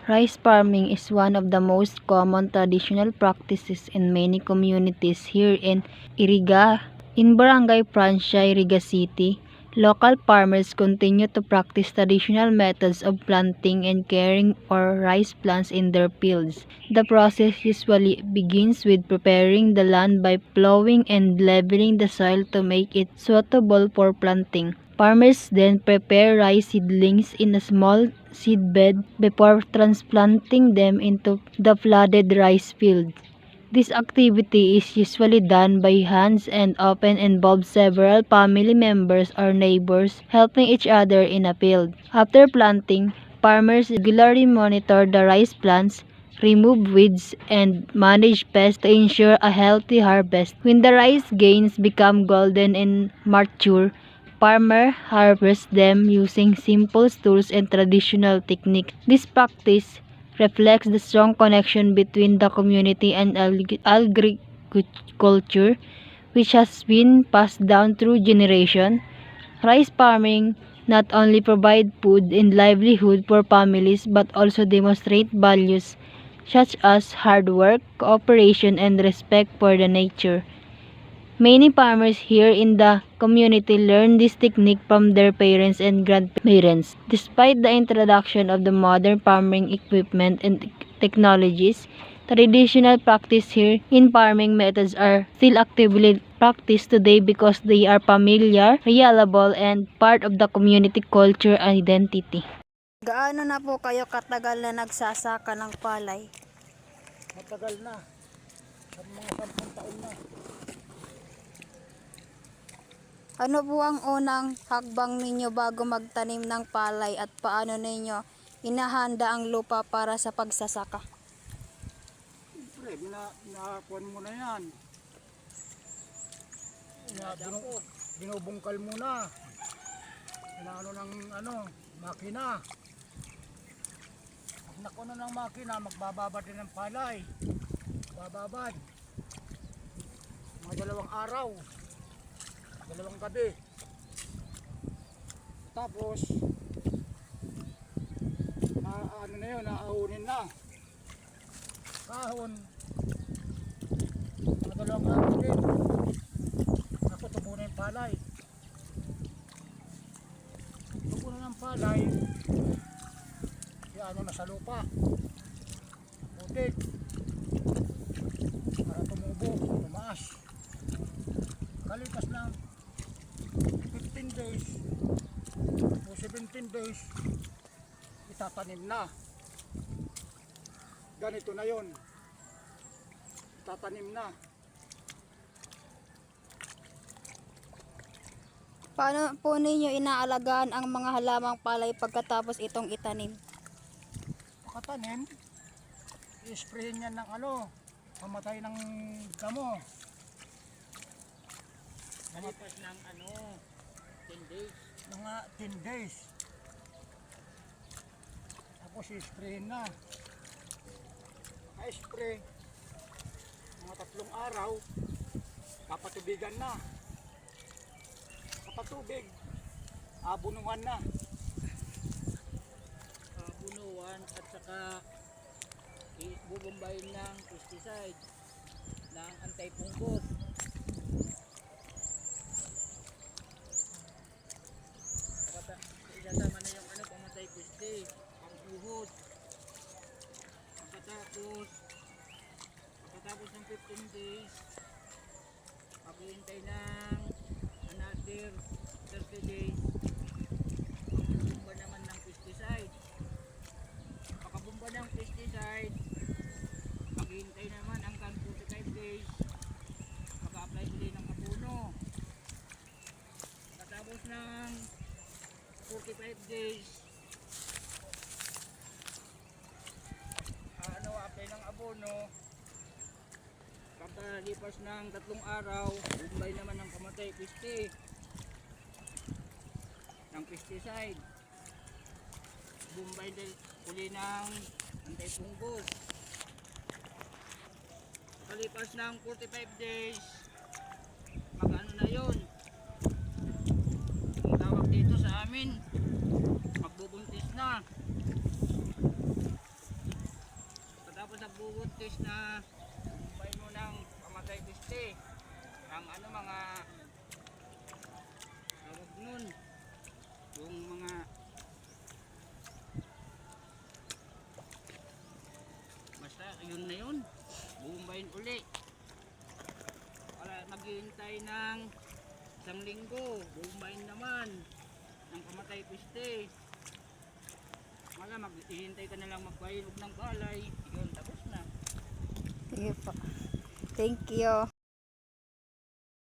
Rice farming is one of the most common traditional practices in many communities here in Iriga. In Barangay Francia, Iriga City, local farmers continue to practice traditional methods of planting and caring for rice plants in their fields. The process usually begins with preparing the land by plowing and leveling the soil to make it suitable for planting. Farmers then prepare rice seedlings in a small seedbed before transplanting them into the flooded rice field. This activity is usually done by hands and often involves several family members or neighbors helping each other in a field. After planting, farmers regularly monitor the rice plants, remove weeds, and manage pests to ensure a healthy harvest. When the rice grains become golden and mature, farmer harvest them using simple tools and traditional techniques. This practice reflects the strong connection between the community and agriculture, which has been passed down through generations. Rice farming not only provide food and livelihood for families but also demonstrate values such as hard work, cooperation, and respect for the nature. Many farmers here in the community learn this technique from their parents and grandparents. Despite the introduction of the modern farming equipment and technologies, traditional practice here in farming methods are still actively practiced today because they are familiar, reliable, and part of the community culture and identity. Gaano na po kayo katagal na nagsasaka ng palay? Matagal na. Mga 10 taon na. Ano po ang unang hakbang ninyo bago magtanim ng palay at paano ninyo inahanda ang lupa para sa pagsasaka? Siyempre, binakuan mo na yan. Binubungkal muna. Inaano ng makina. Pag nakuno ng makina, magbababad din ng palay. Bababad. Mga 2 araw. 2 gabi. Tapos na yun, naaunin na. Kahon. Mga 2 araw din. Ako tubo na yung palay. Tubo na ng palay. Ano na sa lupa. Putik. Para tumubo, tumaas. Kalipas ng 15 days o 17 days, itatanim na. Ganito na yon. Itatanim na. Paano po ninyo inaalagaan ang mga halamang palay pagkatapos itong itanim? Pagkatanim, i-sprayin yan ng pamatay ng damo. Malipas ng 10 days. Mga 10 days. Tapos i-sprayin na. Na-spray. Mga 3 araw, papatubigan na. Kapatubig, abunuan na. Abunuan at saka bubumbayin ng pesticide ng anti-fungus. Isasama na yung pamatay peste, pang-uhod. Pagkatapos ng 15 days, maghihintay ng another 30 days. Magbubumba naman ng pesticide. Pagkabumba ng pesticide, maghihintay naman hanggang 45 days. Mag-apply ulit ng abono. Pagkatapos ng 45 days, apply ng abono. Pagkalipas ng 3 araw, bumbay naman ng pamatay peste ng pesticide. Bumbay din uli ng anti-fungus. Pagkalipas ng 45 days, mag-ano na yun, ang tawag dito sa amin, magbubuntis na. test na bumbay mo ng pamatay piste. Ang ano mga tawag nun, yung mga basta yun na yun, bumbayin uli. Wala maghihintay ng isang linggo, bumbayin naman ng pamatay piste. Wala, maghihintay ka na lang magpahinog ng palay, yun tapos na. Sige po. Thank you.